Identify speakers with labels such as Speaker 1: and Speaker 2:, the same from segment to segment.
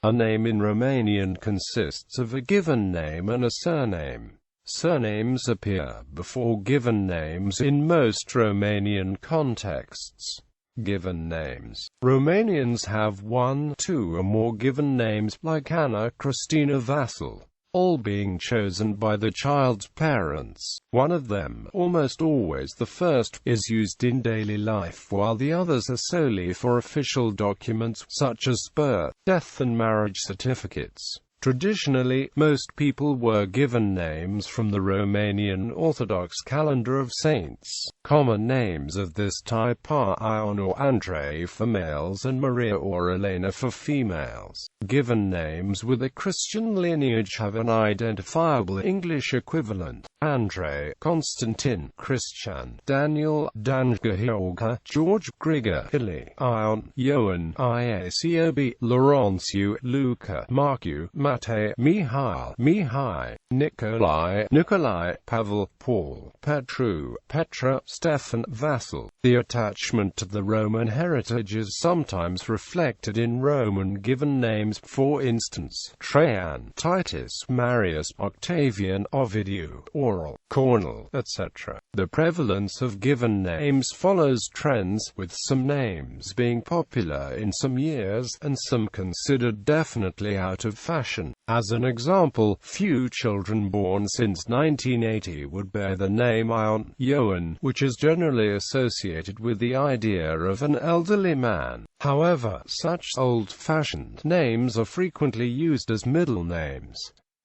Speaker 1: A name in Romanian consists of a given name and a surname. Surnames appear before given names in most Romanian contexts. Given names. Romanians have one, two or more given names, like Anna Christina Vasil, all being chosen by the child's parents. One of them, almost always the first, is used in daily life, while the others are solely for official documents, such as birth, death and marriage certificates. Traditionally, most people were given names from the Romanian Orthodox calendar of saints. Common names of this type are Ion or Andrei for males and Maria or Elena for females. Given names with a Christian lineage have an identifiable English equivalent. Andrei, Constantin, Christian, Daniel, Danja, Georga, George, Grigor, Ili, Ion, Ioan, Iacob, Laurențiu, Luca, Marcu, Matei, Mihai, Mihai, Nikolai, Nikolai, Pavel, Paul, Petru, Petra, Stefan, Vasil. The attachment to the Roman heritage is sometimes reflected in Roman given names, for instance, Traian, Titus, Marius, Octavian, Ovidiu, Oral, Cornel, etc. The prevalence of given names follows trends, with some names being popular in some years, and some considered definitely out of fashion. As an example, few children born since 1980 would bear the name Ion, Ioan, which is generally associated with the idea of an elderly man. However, such old-fashioned names are frequently used as middle names.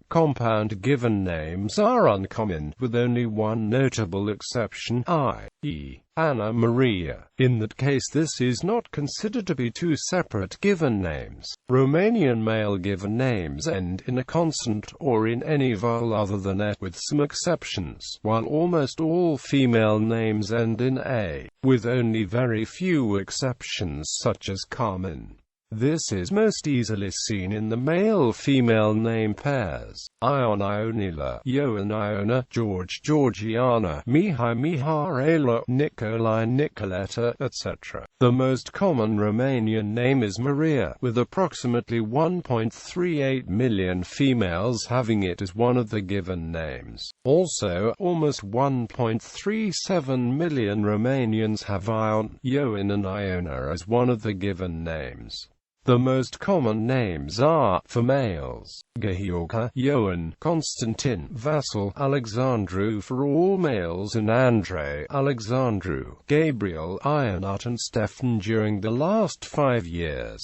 Speaker 1: Compound given names are uncommon, with only one notable exception, i.e., Anna Maria. In that case, this is not considered to be two separate given names. Romanian male given names end in a consonant or in any vowel other than a, with some exceptions, while almost all female names end in a, with only very few exceptions such as Carmen. This is most easily seen in the male-female name pairs: Ion, Ionila, Ioan, Iona, George, Georgiana, Mihai, Mihaela, Nikolai, Nicoleta, etc. The most common Romanian name is Maria, with approximately 1.38 million females having it as one of the given names. Also, almost 1.37 million Romanians have Ion, Ioan and Iona as one of the given names. The most common names are, for males, Georga, Ioan, Constantin, Vasil, Alexandru for all males, and Andrei, Alexandru, Gabriel, Ionut and Stefan during the last 5 years.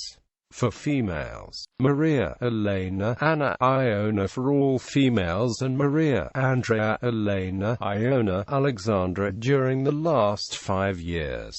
Speaker 1: For females, Maria, Elena, Anna, Iona for all females, and Maria, Andrea, Elena, Iona, Alexandra during the last 5 years.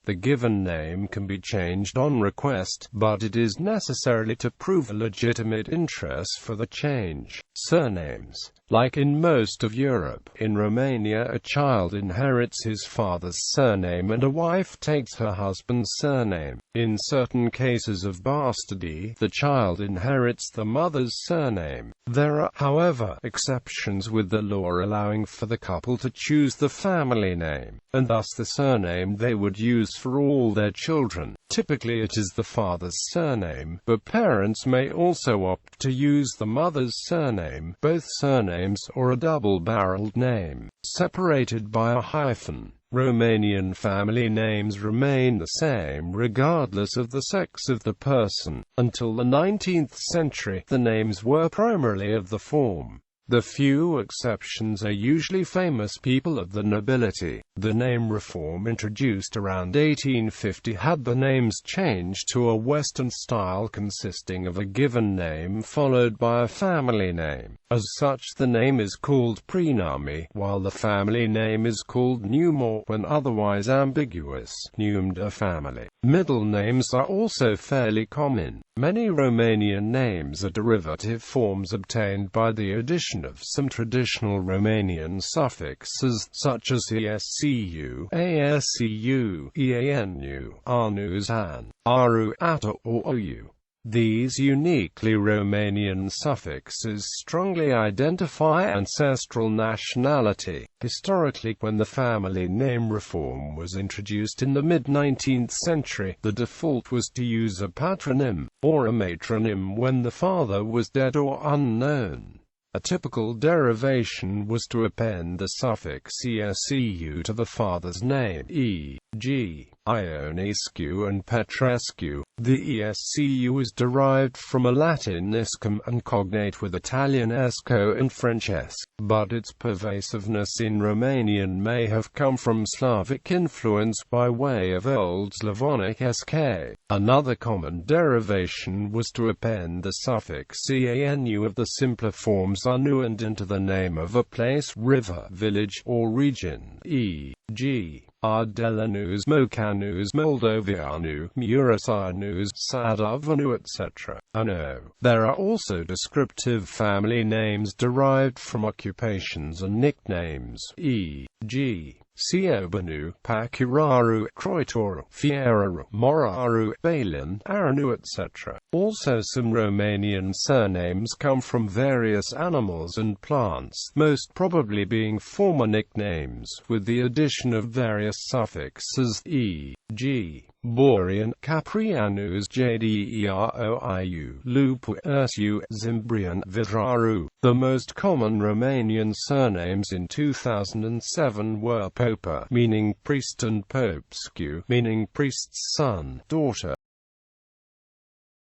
Speaker 1: The given name can be changed on request, but it is necessary to prove a legitimate interest for the change. Surnames. Like in most of Europe, in Romania a child inherits his father's surname and a wife takes her husband's surname. In certain cases of bastardy, the child inherits the mother's surname. There are, however, exceptions, with the law allowing for the couple to choose the family name, and thus the surname they would use for all their children. Typically it is the father's surname, but parents may also opt to use the mother's surname, both surnames, or a double-barreled name, separated by a hyphen. Romanian family names remain the same regardless of the sex of the person. Until the 19th century, the names were primarily of the form. The few exceptions are usually famous people of the nobility. The name reform introduced around 1850 had the names changed to a Western style consisting of a given name followed by a family name. As such, the name is called prename, while the family name is called nume when otherwise ambiguous, numed a family. Middle names are also fairly common. Many Romanian names are derivative forms obtained by the addition of some traditional Romanian suffixes, such as escu, ascu, eanu, anu, zan, aru, ata, or ou. These uniquely Romanian suffixes strongly identify ancestral nationality. Historically, when the family name reform was introduced in the mid-19th century, the default was to use a patronym, or a matronym when the father was dead or unknown. A typical derivation was to append the suffix escu to the father's name, e.g., Ionescu and Petrescu. The escu is derived from a Latin iscum and cognate with Italian esco and French es, but its pervasiveness in Romanian may have come from Slavic influence by way of Old Slavonic sk. Another common derivation was to append the suffix eanu of the simpler forms unu and into the name of a place, river, village, or region, e.g., Ardelenus, Mocanus, Moldovianu, Mureșanus, Sadovanu, etc. There are also descriptive family names derived from occupations and nicknames, e.g., Ciobanu, Pacuraru, Croitoru, Fieraru, Moraru, Balin, Aranu, etc. Also, some Romanian surnames come from various animals and plants, most probably being former nicknames, with the addition of various suffixes, e.g., Borean, Caprianus, Jderoiu, Lupu, Ursu, Zimbrian, Vidraru. The most common Romanian surnames in 2007 were Popa, meaning priest, and Popescu, meaning priest's son, daughter.